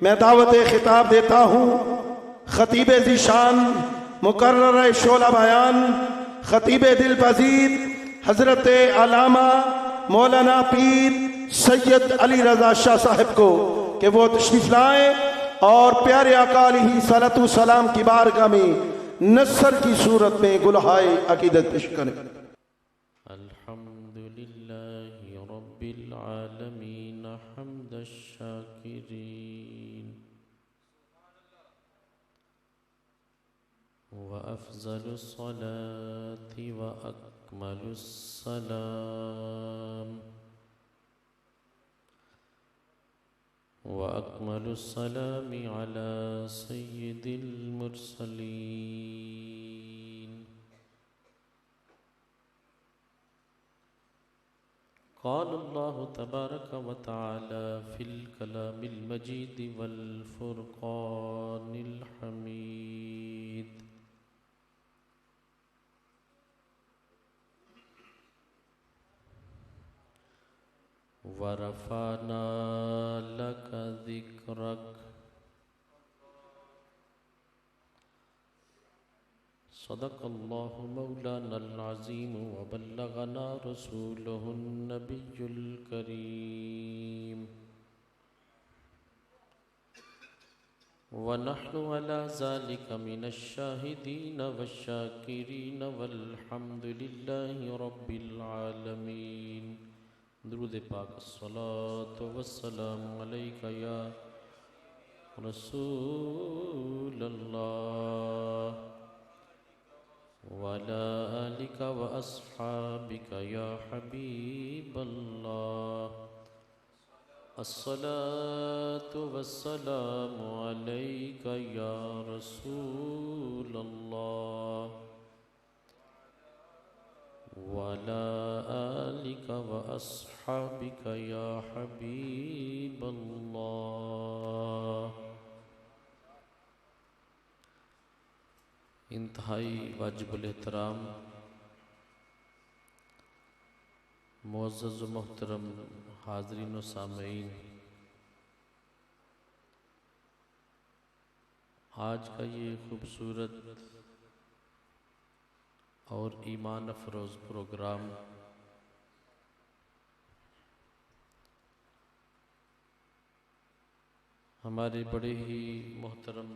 मैं दावत खिताब देता हूँ खतीब ज़ीशान मुकर्रर शोला बयान खतीब दिल पजीर हज़रत अल्लामा मौलाना पीर सैयद अली रज़ा शाह साहब को कि वो तशरीफ़ लाएँ और प्यारे आका अलैहि सलाम की बारगाह में नसर की सूरत में गुलहाए अकीदत पेश करें। अल्हम्दुलिल्लाहि रब्बिल आलमीन हम्दश शाकिरीन व अफ़ज़लुस सलाति व अकमलुस सलाम व अकमलुस सलामि अला सय्यिदिल मुरसलीन। क़ाल अल्लाहु तबारक व तआला फ़िल कलामिल मजीद वल फ़ुरक़ानिल हमीद। व रफ़अना लक ज़िक्रक। सदक़ल्लाहु मौलानल अज़ीम व बल्लगना रसूलुहुन नबियुल करीम व नहनु अला ज़ालिका मिनश शाहिदीन वश्शाकिरीन वल्हम्दुलिल्लाहि रब्बिल आलमीन। दुरूद पाक अस्सलातु वस्सलामु अलैका या रसूलल्लाह वअला आलिका व अस्हाबिका या हबीबल्लाह। अस्सलातु वस्सलामु अलैका या रसूलल्लाह वअला आलिका व अस्हाबिका या हबीबल्लाह। इंतहाई वाजिबुल एहतराम मुअज़्ज़ज़ व मोहतरम हाज़रीन व सामईन, आज का ये खूबसूरत और ईमान अफरोज़ प्रोग्राम हमारे बड़े ही मोहतरम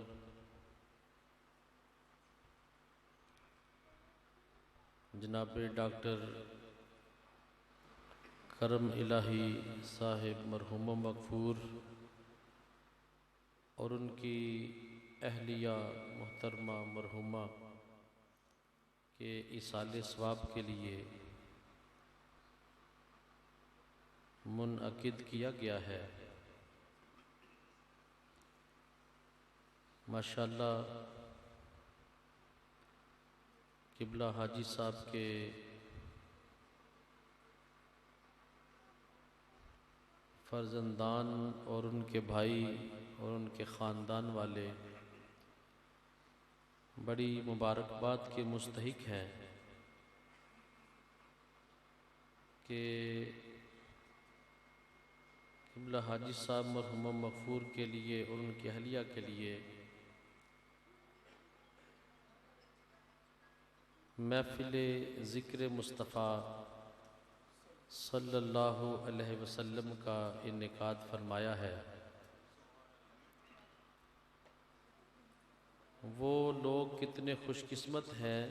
जनाब डॉक्टर करम इलाही साहिब मरहुमा मगफूर और उनकी अहलिया मोहतरमा मरहुमा के इसाले सवाब के लिए मुनअकिद किया गया है। माशाअल्लाह किबला हाजी साहब के फर्जंदान और उनके भाई और उनके ख़ानदान वाले बड़ी मुबारकबाद के मुस्तहिक हैं कि किबला हाजी साहब मरहुमा मगफूर के लिए और उनकी अहलिया के लिए महफ़िल ज़िक्र मुस्तफ़ा सल्लल्लाहु अलैहि वसल्लम का इनेकाद फरमाया है। वो लोग कितने खुशकिस्मत हैं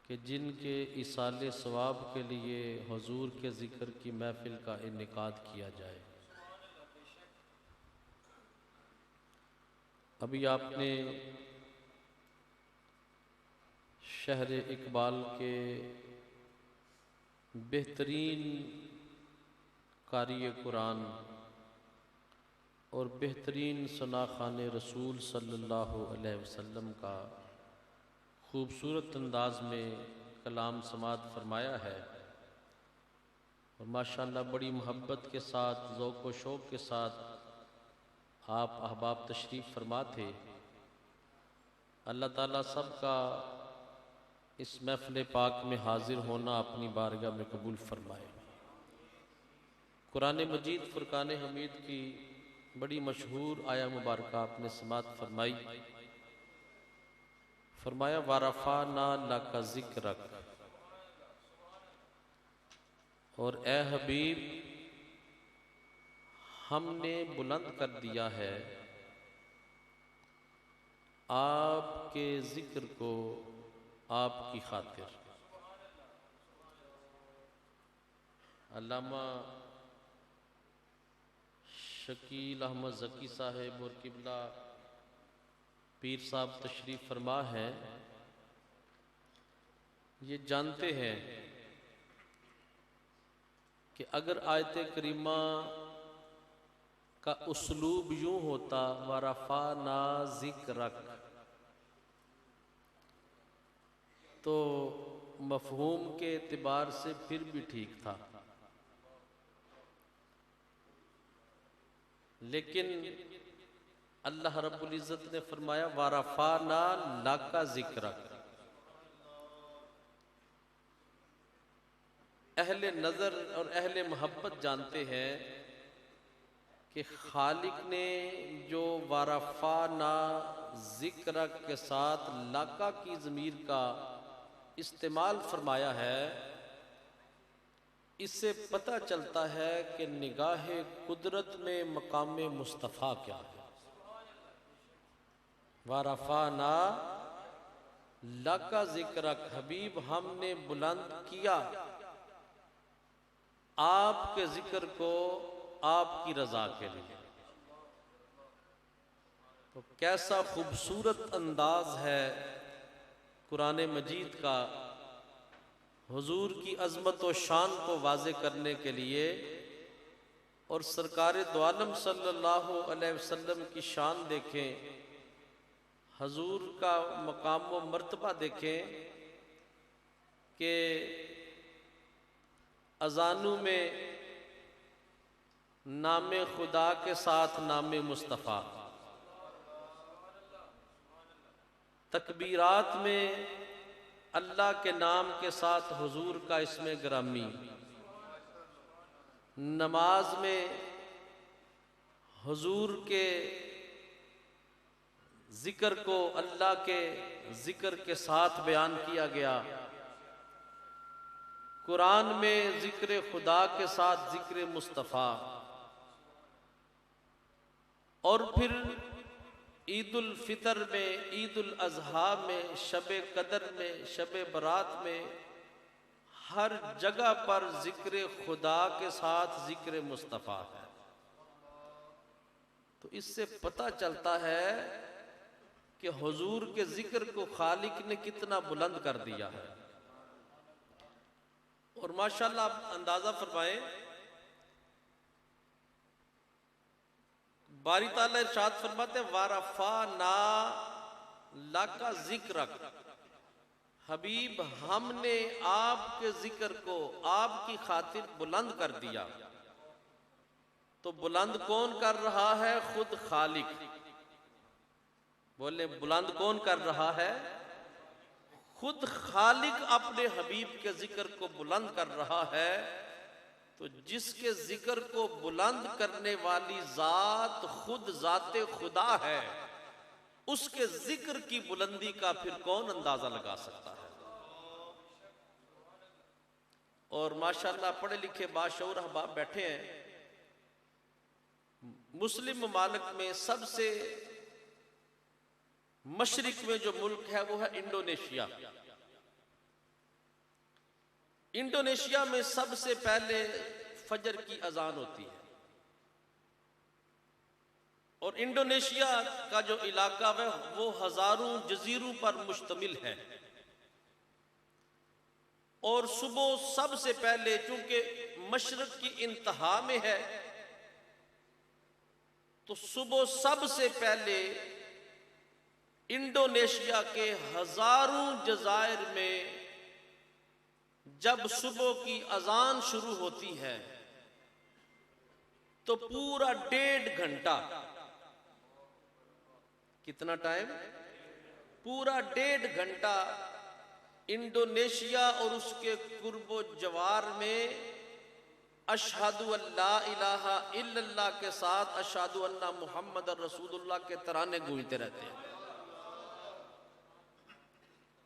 कि जिनके इसाले सवाब के लिए हुजूर के ज़िक्र की महफ़िल का इनेकाद किया जाए। अभी आपने शहर इकबाल के बेहतरीन कारी कुरान और बेहतरीन सनाखान रसूल सल्लल्लाहु अलैहि वसल्लम का खूबसूरत अंदाज में कलाम समात फरमाया है और माशाअल्लाह बड़ी मोहब्बत के साथ ज़ौक़ व शौक़ के साथ आप अहबाब तशरीफ़ फरमा थे। अल्लाह ताला सबका इस महफ़िल पाक में हाजिर होना अपनी बारगाह में कबूल फरमाए। कुरान मजीद फुरकान हमीद की बड़ी मशहूर आया मुबारक आपने समात फरमाई। फरमाया वारफ़ाना लका ज़िक्रक, और ए हबीब हमने बुलंद कर दिया है आपके ज़िक्र को आपकी खातिर। अल्लामा शकील अहमद ज़की साहेब और किबला पीर साहब तशरीफ़ फरमा है। ये जानते हैं कि अगर आयत करीमा का उसलूब यूं होता वरफ़ाना ज़िक्रक, तो मफ़हूम के एतबार से फिर भी ठीक था, लेकिन अल्लाह रब्बुल इज़्ज़त ने फरमाया वरफ़ाना लका ज़िक्रक। अहले नज़र और अहले मोहब्बत जानते हैं कि खालिक ने जो वरफ़ाना ज़िक्रक के साथ लका की ज़मीर का इस्तेमाल फरमाया है, इससे पता चलता है कि निगाह कुदरत में मकाम मुस्तफ़ा क्या है। वरफ़ाना लका ज़िक्रक, हबीब हमने बुलंद किया आपके ज़िक्र को आपकी रज़ा के लिए। तो कैसा खूबसूरत अंदाज है कुरान मजीद का हुजूर की अज़मत व शान को वाज़े करने के लिए, और सरकार दो आलम सल्लल्लाहु अलैहि वसल्लम की शान देखें, हुजूर का मकाम व मर्तबा देखें कि अज़ानों में नाम खुदा के साथ नाम मुस्तफ़ा, तकबीरात में अल्लाह के नाम के साथ हुजूर का इसमें ग्रामी, नमाज में हुजूर के ज़िक्र को अल्लाह के ज़िक्र के साथ बयान किया गया, कुरान में ज़िक्र खुदा के साथ ज़िक्र मुस्तफ़ा, और फिर ईद उल फितर में, ईद उल अज़हा में, शब कदर में, शब बरात में, हर जगह पर ज़िक्र खुदा के साथ ज़िक्र मुस्तफ़ा है। तो इससे पता चलता है कि हुजूर के ज़िक्र को खालिक ने कितना बुलंद कर दिया है। और माशाअल्लाह आप अंदाज़ा फरमाएं, बारी ताला इरशाद फरमाते वरफ़ाना लका ज़िक्रक, हबीब हमने आपके ज़िक्र को आपकी खातिर बुलंद कर दिया। तो बुलंद कौन कर रहा है? खुद खालिक। बोले बुलंद कौन कर रहा है? खुद खालिक अपने हबीब के ज़िक्र को बुलंद कर रहा है। तो जिसके ज़िक्र को बुलंद करने वाली ज़ात खुद ज़ाते खुदा है, उसके ज़िक्र की बुलंदी का फिर कौन अंदाज़ा लगा सकता है। और माशाअल्लाह पढ़े लिखे बाशऊर अहबाब बैठे हैं। मुस्लिम ममालिक में सबसे मशरिक में जो मुल्क है वो है इंडोनेशिया। इंडोनेशिया में सबसे पहले फजर की अजान होती है, और इंडोनेशिया का जो इलाका है वो हजारों जजीरों पर मुश्तमिल है। और सुबह सबसे पहले, चूंकि मशरक की इंतहा में है, तो सुबह सबसे पहले इंडोनेशिया के हजारों जजायर में जब सुबह की अजान शुरू होती है तो पूरा 1.5 घंटा, कितना टाइम? पूरा 1.5 घंटा इंडोनेशिया और उसके कुर्बो जवार में अशहदु अल्ला इलाहा इल्लल्लाह के साथ अशहदु अन्ना मुहम्मद रसूलुल्लाह के तराने गूंजते रहते हैं।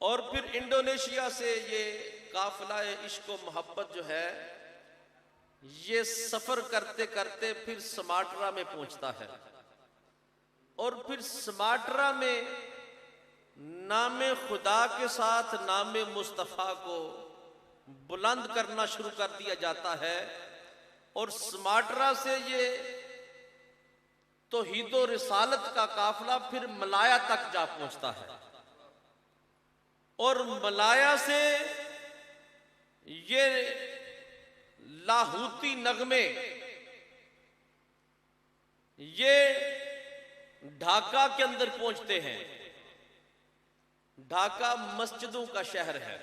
और फिर इंडोनेशिया से ये काफिला इश्क व मोहब्बत जो है ये सफर करते करते फिर समाट्रा में पहुंचता है। और फिर समाट्रा में नामे खुदा के साथ नामे मुस्तफ़ा को बुलंद करना शुरू कर दिया जाता है। और समाट्रा से ये तौहीद और रिसालत का काफिला फिर मलाया तक जा पहुंचता है। और मलाया से ये लाहूती नगमे ये ढाका के अंदर पहुंचते हैं। ढाका मस्जिदों का शहर है,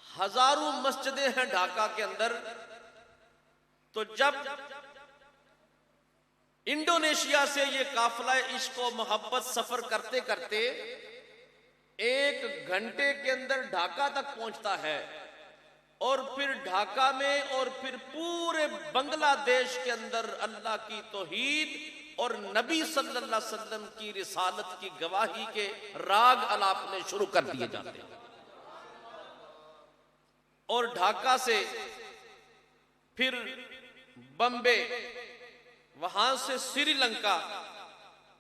हजारों मस्जिदें हैं ढाका के अंदर। तो जब इंडोनेशिया से ये काफिला इश्क व मोहब्बत सफर करते करते 1 घंटे के अंदर ढाका तक पहुंचता है। और फिर ढाका में और फिर पूरे बांग्लादेश के अंदर अल्लाह की तौहीद और नबी सल्लल्लाहु अलैहि वसल्लम की रिसालत की गवाही के राग अलापने शुरू कर दिए जाते हैं। और ढाका से फिर बम्बे, वहां से श्रीलंका,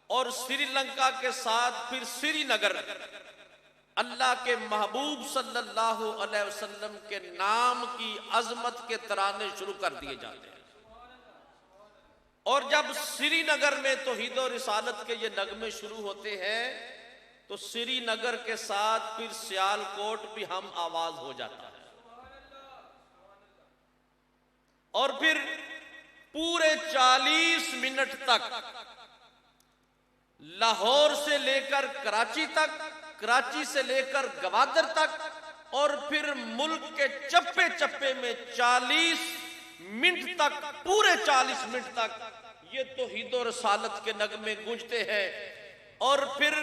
और श्रीलंका के साथ फिर श्रीनगर अल्लाह के महबूब सल्लल्लाहु अलैहि वसल्लम के नाम की अजमत के तराने शुरू कर दिए जाते हैं। और जब श्रीनगर में तौहीद और रिसालत के ये नगमे शुरू होते हैं तो श्रीनगर के साथ फिर सियालकोट भी हम आवाज हो जाता है। और फिर पूरे 40 मिनट तक लाहौर से लेकर कराची तक, कराची से लेकर गवादर तक, और फिर मुल्क के चप्पे चप्पे में 40 मिनट तक, पूरे 40 मिनट तक ये तौहीद और रिसालत के नगमे गूंजते हैं। और फिर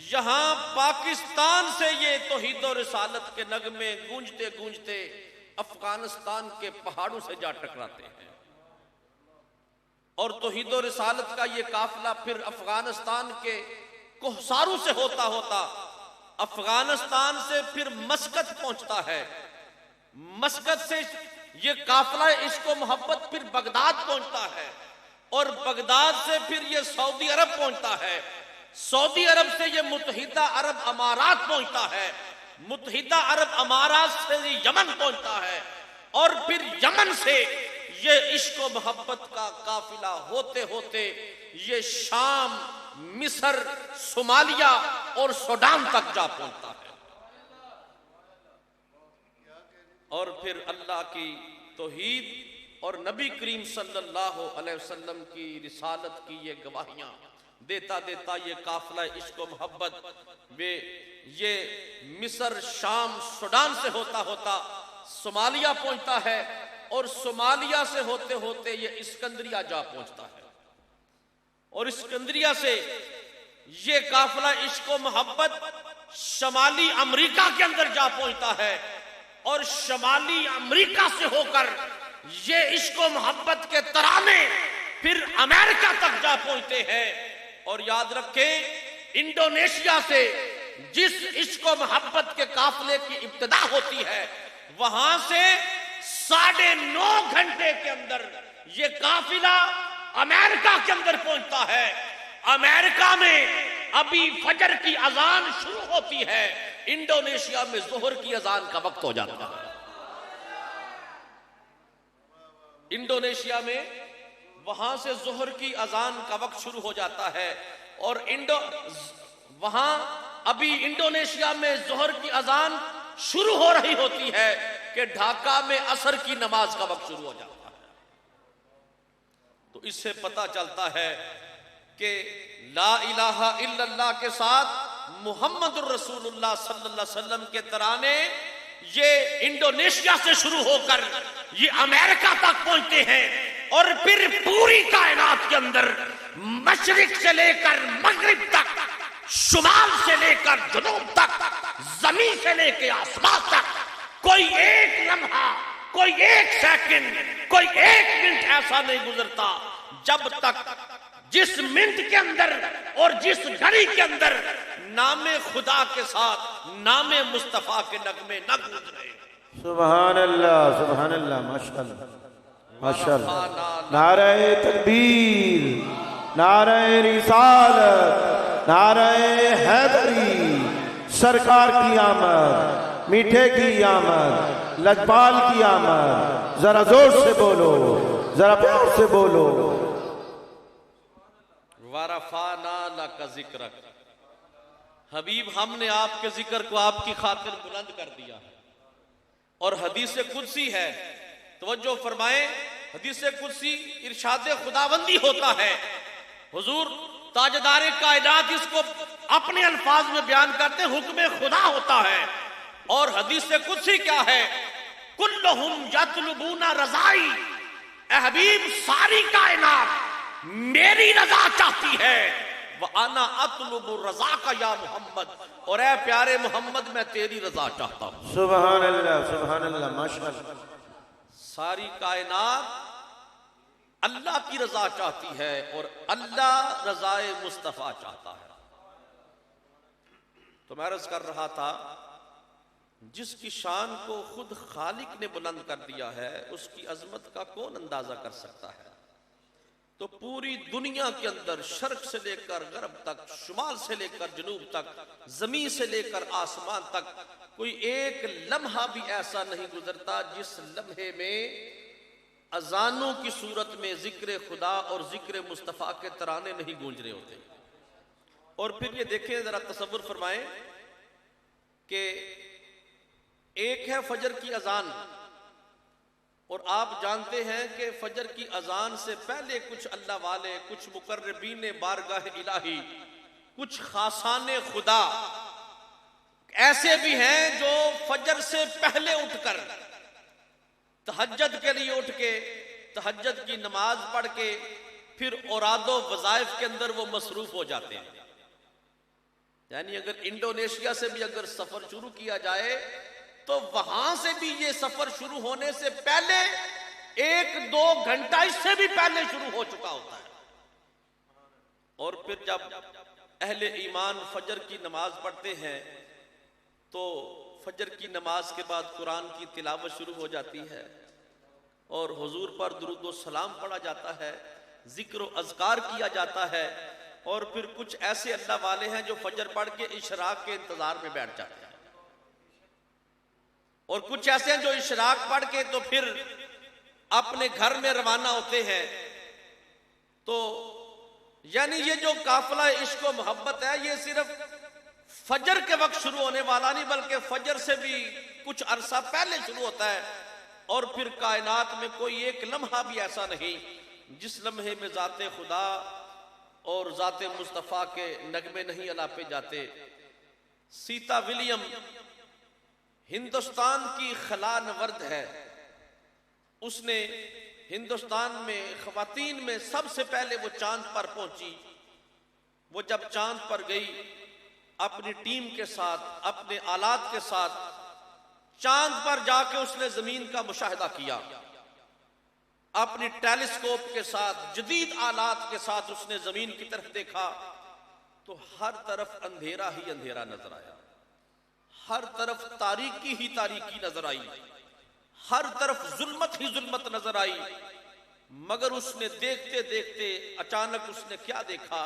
यहां पाकिस्तान से ये तौहीद और रिसालत के नगमे गूंजते गूंजते अफगानिस्तान के पहाड़ों से जा टकराते हैं। और तौहीद और रिसालत का ये काफिला फिर अफगानिस्तान के कोहसारू से होता होता अफगानिस्तान से फिर मस्कत पहुंचता है। मस्कत से ये काफिला इश्क व मोहब्बत फिर बगदाद पहुंचता है। और बगदाद से फिर ये सऊदी अरब पहुंचता है। सऊदी अरब से ये मुत्तहिदा अरब अमारात पहुंचता है। मुत्तहिदा अरब अमारात से ये यमन पहुंचता है। और फिर यमन से ये इश्क व मोहब्बत का काफिला होते होते ये शाम, मिस्र, सोमालिया और सूडान तक जा पहुंचता है। और फिर अल्लाह की तौहीद और नबी करीम सल्लल्लाहु अलैहि वसल्लम की रिसालत की ये गवाहियां देता देता ये काफिला इश्क व मोहब्बत वे ये मिस्र, शाम, सूडान से होता होता सोमालिया पहुंचता है। और सोमालिया से होते होते ये इस्कंदरिया जा पहुंचता है। और इस्कंदरिया से ये काफिला इश्क व मोहब्बत शमाली अमेरिका के अंदर जा पहुंचता है। और शमाली अमेरिका से होकर ये इश्क व मोहब्बत के तराने फिर अमेरिका तक जा पहुंचते हैं। और याद रखें, इंडोनेशिया से जिस इश्क व मोहब्बत के काफिले की इब्तिदा होती है वहां से 9.5 घंटे के अंदर ये काफिला अमेरिका के अंदर पहुंचता है। अमेरिका में अभी फजर की अजान शुरू होती है, इंडोनेशिया में जोहर की अजान का वक्त हो जाता है। इंडोनेशिया में वहां से जोहर की अजान का वक्त शुरू हो जाता है। और वहां अभी इंडोनेशिया में जोहर की अजान शुरू हो रही होती है कि ढाका में असर की नमाज का वक्त शुरू हो जाता है। तो इससे पता चलता है कि ला इलाहा इल्लल्लाह के साथ मुहम्मदुर रसूलुल्लाह सल्लल्लाहु अलैहि वसल्लम के तराने ये इंडोनेशिया से शुरू होकर ये अमेरिका तक पहुंचते हैं। और फिर पूरी कायनात के अंदर मशरिक से लेकर मगरिब तक, शुमाल से लेकर जुनूब तक, जमीन से लेकर आसमान तक कोई एक लम्हा, कोई एक सेकंड, कोई एक मिनट ऐसा नहीं गुजरता जब तक जिस मिनट के अंदर और जिस घड़ी के अंदर नामे खुदा के साथ नामे मुस्तफा के नगमे न गूंज रहे। सुभान अल्लाह, माशाअल्लाह, माशाअल्लाह। नारे तकबीर, नारे रिसालत, नारे हैदरी, सरकार की आमद, मीठे की आमद, लजपाल की आमद। जरा जोर से बोलो, जरा प्यार से बोलो। वरफाना लका जिक्रक, हबीब हमने आपके जिक्र को आपकी खातिर बुलंद कर दिया है। और हदीस कुदसी है, तवज्जो फरमाए, हदीस कुदसी इरशाद खुदाबंदी होता है। हुजूर ताजदार कायनात इसको अपने अल्फाज में बयान करते, हुक्म खुदा होता है। और हदीस कुदसी क्या है? कुल्लुहुम यतलबूना रज़ाई, ए हबीब सारी कायनात मेरी रजा चाहती है। व अना अतलुबु रज़ा का या मोहम्मद, और ए प्यारे मोहम्मद मैं तेरी रजा चाहता हूं। सुभान अल्लाह, माशाअल्लाह। सारी कायनात अल्लाह की रजा चाहती है और अल्लाह रजाए मुस्तफा चाहता है। तो मैं अर्ज कर रहा था, जिसकी शान को खुद खालिक ने बुलंद कर दिया है, उसकी अजमत का कौन अंदाजा कर सकता है? तो पूरी दुनिया के अंदर शर्क से लेकर गरब तक, शुमाल से लेकर जनूब तक, जमीन से लेकर आसमान तक, कोई एक लम्हा भी ऐसा नहीं गुजरता जिस लम्हे में अजानों की सूरत में जिक्र खुदा और जिक्र मुस्तफ़ा के तराने नहीं गूंज रहे होते। और फिर ये देखें, जरा तसव्वुर फरमाएं कि एक है फजर की अजान, और आप जानते हैं कि फजर की अजान से पहले कुछ अल्लाह वाले, कुछ मुकर्रबीन बारगाह इलाही, कुछ खासाने खुदा ऐसे भी हैं जो फजर से पहले उठकर तहज्जुद के लिए उठ के तहज्जुद की नमाज पढ़ के फिर औरादो वज़ाइफ के अंदर वो मसरूफ हो जाते हैं। यानी अगर इंडोनेशिया से भी अगर सफर शुरू किया जाए तो वहां से भी ये सफर शुरू होने से पहले 1-2 घंटा इससे भी पहले शुरू हो चुका होता है। और फिर जब अहले ईमान फजर की नमाज पढ़ते हैं तो फजर की नमाज के बाद कुरान की तिलावत शुरू हो जाती है और हुजूर पर दुरूद व सलाम पढ़ा जाता है, जिक्र व अज़कार किया जाता है। और फिर कुछ ऐसे अल्लाह वाले हैं जो फजर पढ़ के इशराक के इंतजार में बैठ जाते हैं, और कुछ ऐसे हैं जो इशराक पढ़ के तो फिर अपने घर में रवाना होते हैं। तो यानी ये जो काफिला इश्क व मोहब्बत है, ये सिर्फ फजर के वक्त शुरू होने वाला नहीं, बल्कि फजर से भी कुछ अरसा पहले शुरू होता है। और फिर कायनात में कोई एक लम्हा भी ऐसा नहीं जिस लम्हे में ज़ाते खुदा और ज़ाते मुस्तफ़ा के नगमे नहीं अलापे जाते। सीता विलियम हिंदुस्तान की खला नवर्द है, उसने हिंदुस्तान में ख़वातीन में सबसे पहले वो चांद पर पहुंची। वो जब चांद पर गई अपनी टीम के साथ, अपने आलात के साथ, चांद पर जाके उसने जमीन का मुशाहिदा किया। अपनी टेलीस्कोप के साथ, जदीद आलात के साथ उसने जमीन की तरफ देखा तो हर तरफ अंधेरा ही अंधेरा नजर आया, हर तरफ तारीकी ही तारीकी नजर आई, हर तरफ जुल्मत ही जुल्मत नजर आई। मगर उसने देखते देखते अचानक उसने क्या देखा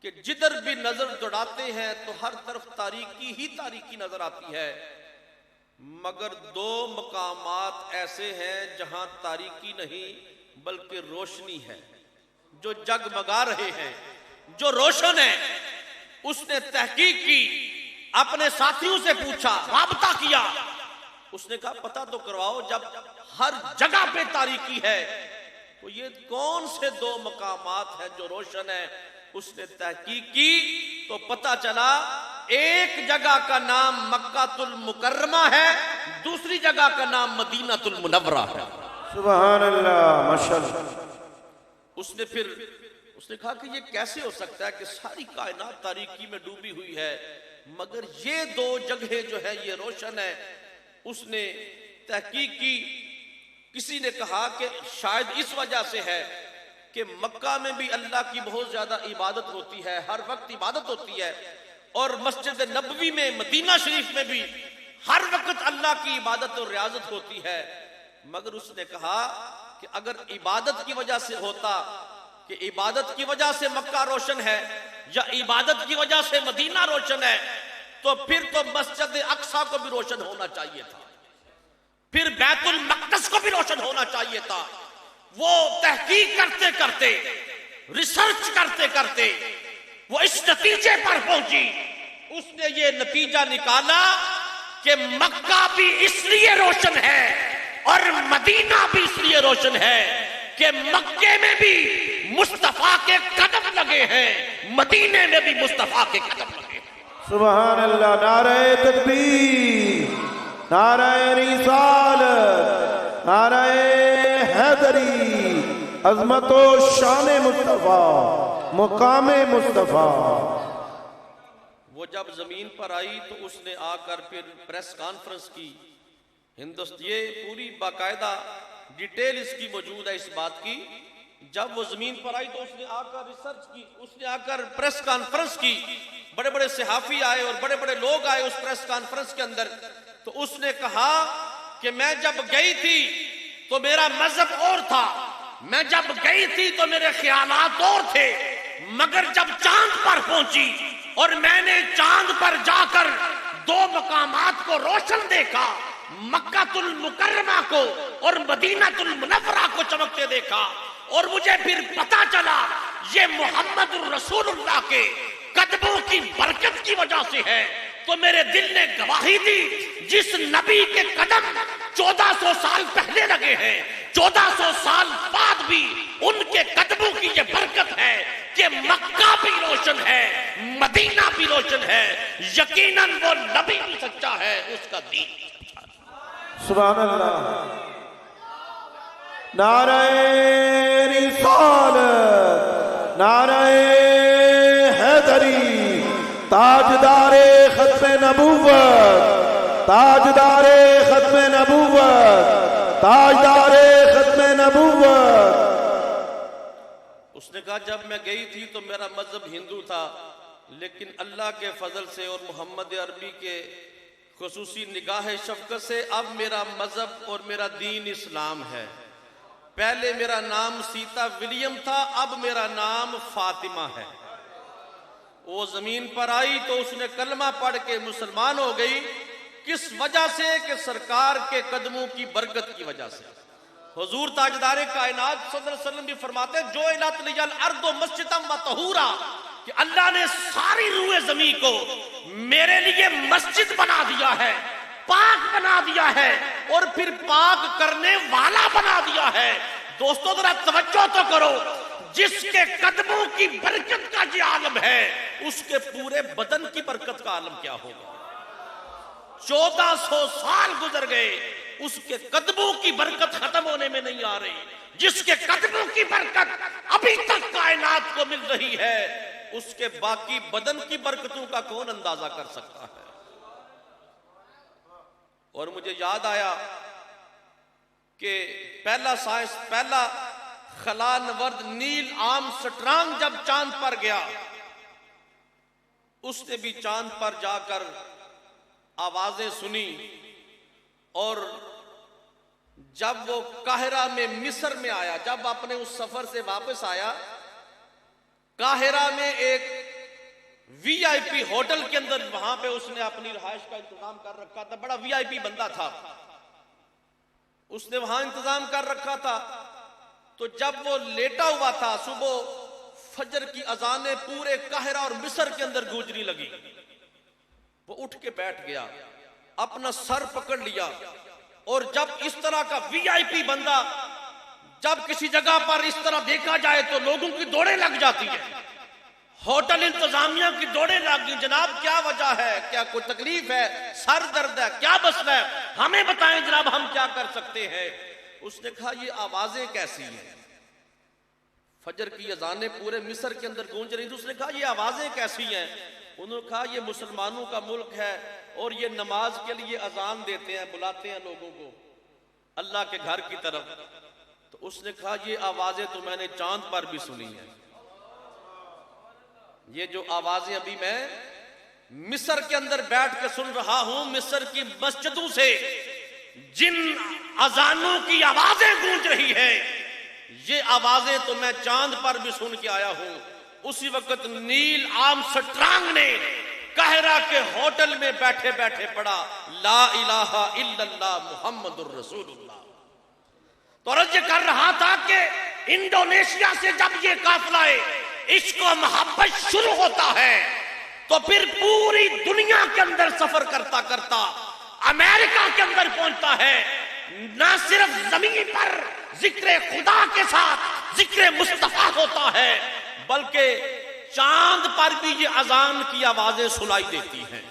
कि जिधर भी नजर दौड़ाते हैं तो हर तरफ तारीकी ही तारीकी नजर आती है, मगर 2 मकामात ऐसे हैं जहां तारीकी नहीं बल्कि रोशनी है, जो जगमगा रहे हैं, जो रोशन है। उसने तहकीक की, अपने साथियों से पूछा, राबता किया, उसने कहा पता तो करवाओ, जब हर जगह पे तारीकी है तो ये कौन से 2 मकामात हैं जो रोशन है। उसने तहकीक की तो पता चला एक जगह का नाम मक्कातुल मुकर्रमा है, दूसरी जगह का नाम मदीनातुल मुनव्वरा है। सुभान अल्लाह, माशाअल्लाह। उसने कहा कि ये कैसे हो सकता है कि सारी कायनात तारीकी में डूबी हुई है मगर ये 2 जगह जो है ये रोशन है। उसने तहकीक की। किसी ने कहा कि शायद इस वजह से है कि मक्का में भी अल्लाह की बहुत ज्यादा इबादत होती है, हर वक्त इबादत होती है, और मस्जिद नबवी में, मदीना शरीफ में भी हर वक्त अल्लाह की इबादत और रियाजत होती है। मगर उसने कहा कि अगर इबादत की वजह से होता कि इबादत की वजह से मक्का रोशन है या इबादत की वजह से मदीना रोशन है, तो फिर तो मस्जिद अक्सा को भी रोशन होना चाहिए था, फिर बैतुल मक़दस को भी रोशन होना चाहिए था। वो तहकीक करते करते, रिसर्च करते करते वो इस नतीजे पर पहुंची, उसने ये नतीजा निकाला कि मक्का भी इसलिए रोशन है और मदीना भी इसलिए रोशन है कि मक्के में भी मुस्तफा के कदम लगे हैं, मदीने में भी मुस्तफा के कदम लगे हैं। सुभान अल्लाह। नारे तकबीर, नारे रिसालत, नारे हैदरी, अज़मतो शान मुस्तफा, मुकामे मुस्तफा। वो जब जमीन पर आई तो उसने आकर फिर प्रेस कॉन्फ्रेंस की। ये पूरी बाकायदा डिटेल इसकी मौजूद है इस बात की। जब वो जमीन पर आई तो उसने आकर रिसर्च की, उसने आकर प्रेस कॉन्फ्रेंस की। बड़े बड़े सहाफी आए और बड़े बड़े लोग आए उस प्रेस कॉन्फ्रेंस के अंदर। तो उसने कहा कि मैं जब गई थी तो मेरा मजहब और था, मैं जब गई थी तो मेरे ख्यालात और थे, मगर जब चांद पर पहुंची और मैंने चांद पर जाकर दो मकामात को रोशन देखा, मक्कातुल मुकर्रमा को और मदीनातुल मुनव्वरा को चमकते देखा, और मुझे फिर पता चला ये मोहम्मद रसूलुल्लाह के कदमों की बरकत की वजह से है। तो मेरे दिल ने गवाही दी, जिस नबी के कदम 1400 साल पहले लगे हैं, 1400 साल बाद भी उनके कदमों की ये बरकत है कि मक्का भी रोशन है, मदीना भी रोशन है। यकीनन वो नबी भी सच्चा है, उसका दीन भी सच्चा है। सुभान अल्लाह। नारे रिसालत, नारे हैदरी, ताजदारे खत्मे नबूवत, ताजदारे खत्मे नबूवत, ताजदारे खत्मे नबूवत। उसने कहा जब मैं गई थी तो मेरा मजहब हिंदू था, लेकिन अल्लाह के फजल से और मोहम्मद अरबी के खुसूसी निगाह शफकत से अब मेरा मजहब और मेरा दीन इस्लाम है। पहले मेरा नाम सीता विलियम था, अब मेरा नाम फातिमा है। वो जमीन पर आई तो उसने कलमा पढ़ के मुसलमान हो गई। किस वजह से? कि सरकार के कदमों की बरकत की वजह से। हुजूर ताजदारे कायनात सल्लल्लाहु अलैहि वसल्लम भी फरमाते जो इलात लियल अर्दो मस्जिदम व तहूरा, कि अल्लाह ने सारी रूए जमीन को मेरे लिए मस्जिद बना दिया है, पाक बना दिया है और फिर पाक करने वाला बना दिया है। दोस्तों जरा तवज्जो तो करो, जिसके कदमों की बरकत का जो आलम है, उसके पूरे बदन की बरकत का आलम क्या होगा। 1400 साल गुजर गए, उसके कदमों की बरकत खत्म होने में नहीं आ रही। जिसके कदमों की बरकत अभी तक कायनात को मिल रही है, उसके बाकी बदन की बरकतों का कौन अंदाजा कर सकता है। और मुझे याद आया कि पहला खला नवर्द नील आर्मस्ट्रांग जब चांद पर गया, उसने भी चांद पर जाकर आवाजें सुनी, और जब वो काहिरा में मिस्र में आया, जब अपने उस सफर से वापस आया, काहिरा में एक वीआईपी होटल के अंदर वहां पे उसने अपनी रिहाइश का इंतजाम कर रखा था। बड़ा वीआईपी बंदा था, उसने वहां इंतजाम कर रखा था। तो जब वो लेटा हुआ था, सुबह फजर की अजानें पूरे काहिरा और मिस्र के अंदर गूंजने लगी। वो उठ के बैठ गया, अपना सर पकड़ लिया, और जब इस तरह का वीआईपी बंदा जब किसी जगह पर इस तरह देखा जाए तो लोगों की दौड़ें लग जाती है। होटल इंतजामिया की दौड़ें लग गई, जनाब क्या वजह है, क्या कोई तकलीफ है, सर दर्द है, क्या मसला है, हमें बताएं जनाब, हम क्या कर सकते हैं। उसने कहा ये आवाजें कैसी हैं, फजर की अजानें पूरे मिस्र के अंदर गूंज रही थी। उसने कहा ये आवाजें कैसी हैं। उन्होंने कहा ये मुसलमानों का मुल्क है और ये नमाज के लिए अजान देते हैं, बुलाते हैं लोगों को। अल्लाह के घर की तरफ। तो उसने कहा ये आवाजें तो मैंने चांद पर भी सुनी है, ये जो आवाजें अभी मैं मिस्र के अंदर बैठ के सुन रहा हूं, मिस्र की मस्जिदों से जिन अजानों की आवाजें गूंज रही है, ये आवाजें तो मैं चांद पर भी सुन के आया हूं। उसी वक्त नील आर्मस्ट्रांग ने काहिरा के होटल में बैठे बैठे पढ़ा ला इलाहा इल्लल्लाह मुहम्मदुर रसूलुल्लाह। तो अर्ज कर रहा था कि इंडोनेशिया से जब ये काफिला इश्क और मोहब्बत शुरू होता है तो फिर पूरी दुनिया के अंदर सफर करता करता अमेरिका के अंदर पहुंचता है। ना सिर्फ जमीन पर जिक्र खुदा के साथ जिक्र मुस्तफा होता है, बल्कि चांद पर भी ये अजान की आवाजें सुनाई देती हैं।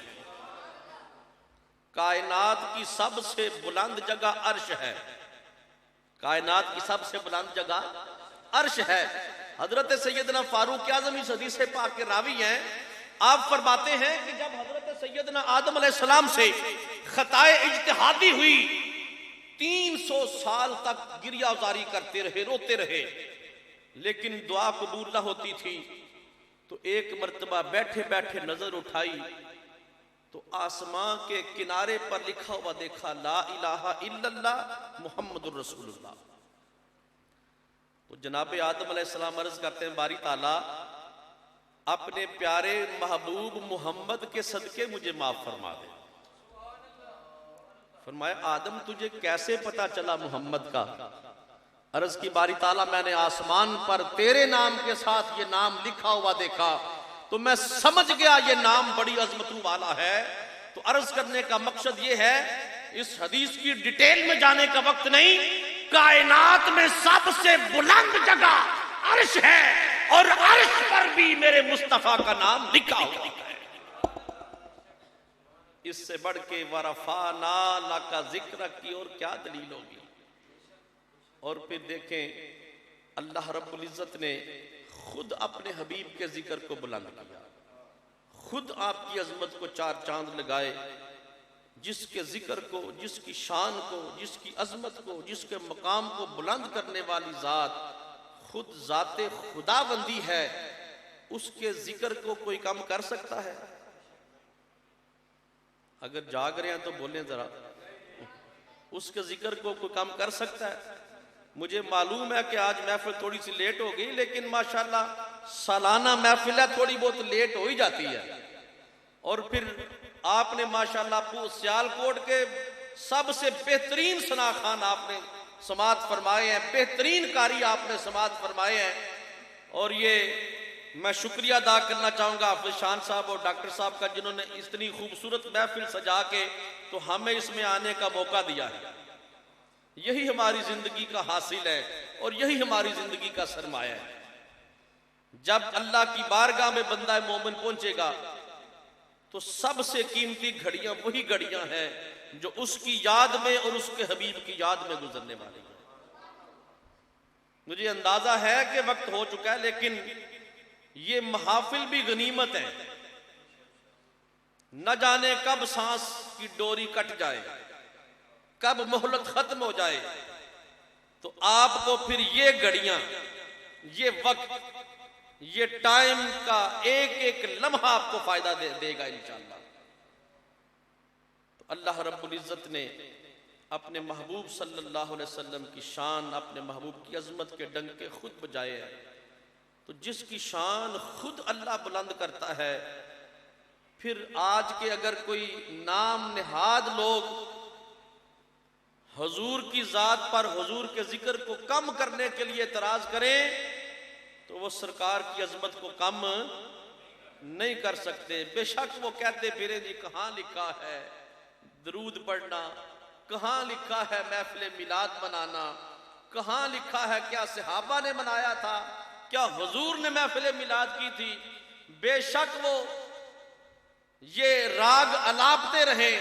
कायनात की सबसे बुलंद जगह अर्श है, कायनात की सबसे बुलंद जगह अर्श है। हजरत सैयदना फारूक आजम इस हदीस पाक के रावी हैं। आप फरमाते हैं कि जब हजरत सैयदना आदम अलैहिस्सलाम से खताए इज्तिहादी हुई, 300 साल तक गिरियाजारी करते रहे, रोते रहे, लेकिन दुआ कबूल न होती थी। तो एक मर्तबा बैठे बैठे नजर उठाई तो आसमां के किनारे पर लिखा हुआ देखा ला इलाहा इल्लल्लाह मुहम्मदुर रसूलुल्लाह। तो जनाब आदम अलैहिस्सलाम अर्ज करते हैं बारी ताला अपने प्यारे महबूब मोहम्मद के सदके मुझे माफ फरमा दे। फरमाया आदम तुझे कैसे पता चला मोहम्मद का? अर्ज की बारी ताला मैंने आसमान पर तेरे नाम के साथ ये नाम लिखा हुआ देखा तो मैं समझ गया ये नाम बड़ी अजमतों वाला है। तो अर्ज करने का मकसद ये है, इस हदीस की डिटेल में जाने का वक्त नहीं, कायनात में सबसे बुलंद जगह अर्श है और अर्श पर भी मेरे मुस्तफा का नाम लिखा हुआ है। इससे बढ़ के वरफाना लका जिक्र की और क्या दलील होगी। और फिर देखें अल्लाह रब्बुल इज्जत ने खुद अपने हबीब के जिक्र को बुलंद किया, खुद आपकी अजमत को चार चांद लगाए। जिसके जिक्र को, जिसकी शान को, जिसकी अजमत को, जिसके मकाम को बुलंद करने वाली जात खुद जाते खुदाबंदी है, उसके जिक्र को कोई कम कर सकता है? अगर जाग रहे हैं तो बोलें जरा, उसके जिक्र को कोई कम कर सकता है? मुझे मालूम है कि आज महफिल थोड़ी सी लेट हो गई, लेकिन माशाल्लाह सालाना महफिल है, थोड़ी बहुत लेट हो ही जाती है। और फिर आपने माशाल्लाह सियालकोट के सबसे बेहतरीन सना खान आपने समात फरमाए हैं, बेहतरीन कारी आपने समात फरमाए हैं। और ये मैं शुक्रिया अदा करना चाहूंगा हाफिज शान साहब और डॉक्टर साहब का, जिन्होंने इतनी खूबसूरत महफिल सजा के तो हमें इसमें आने का मौका दिया है। यही हमारी जिंदगी का हासिल है और यही हमारी जिंदगी का सरमाया है। जब अल्लाह की बारगाह में बंदा मोमिन पहुंचेगा तो सबसे कीमती घड़ियां वही घड़ियां हैं जो उसकी याद में और उसके हबीब की याद में गुजरने वाली है। मुझे अंदाजा है कि वक्त हो चुका है, लेकिन ये महाफिल भी गनीमत है। न जाने कब सांस की डोरी कट जाए, कब मोहलत खत्म हो जाए, तो आपको फिर ये घड़ियां, ये वक्त, ये टाइम का एक एक लम्हा आपको फायदा देगा इंशाअल्लाह। तो अल्लाह रब्बुल इज्जत ने अपने महबूब सल्लल्लाहु अलैहि वसल्लम की शान, अपने महबूब की अजमत के डंके खुद बजाए हैं। तो जिसकी शान खुद अल्लाह बुलंद करता है, फिर आज के अगर कोई नाम निहाद लोग हुजूर की जात पर, हुजूर के जिक्र को कम करने के लिए एतराज करें तो वो सरकार की अजमत को कम नहीं कर सकते। बेशक वो कहते फिरे जी कहां लिखा है दरूद पढ़ना, कहां लिखा है महफिल मिलाद मनाना, कहां लिखा है क्या सहाबा ने मनाया था, क्या हुजूर ने महफिल मिलाद की थी। बेशक वो ये राग अलापते रहे,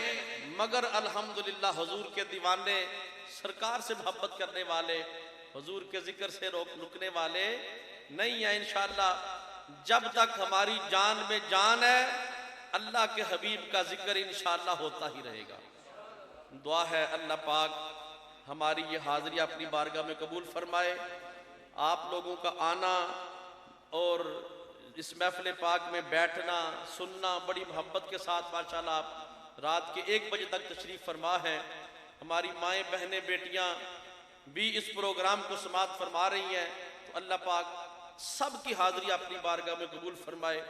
मगर अल्हम्दुलिल्लाह हुजूर के दीवाने, सरकार से मोहब्बत करने वाले, हुजूर के जिक्र से रुकने वाले नहीं है। इंशाअल्लाह जब तक हमारी जान में जान है, अल्लाह के हबीब का जिक्र इंशाअल्लाह होता ही रहेगा। दुआ है अल्लाह पाक हमारी ये हाज़िरी अपनी बारगाह में कबूल फरमाए। आप लोगों का आना और इस महफिल पाक में बैठना सुनना बड़ी मोहब्बत के साथ माशाल्लाह आप रात के 1 बजे तक तशरीफ़ फरमा है। हमारी माएँ बहनें बेटियाँ भी इस प्रोग्राम को समाअत फरमा रही हैं। तो अल्लाह पाक सब की हाज़िरी अपनी बारगाह में कबूल फरमाए।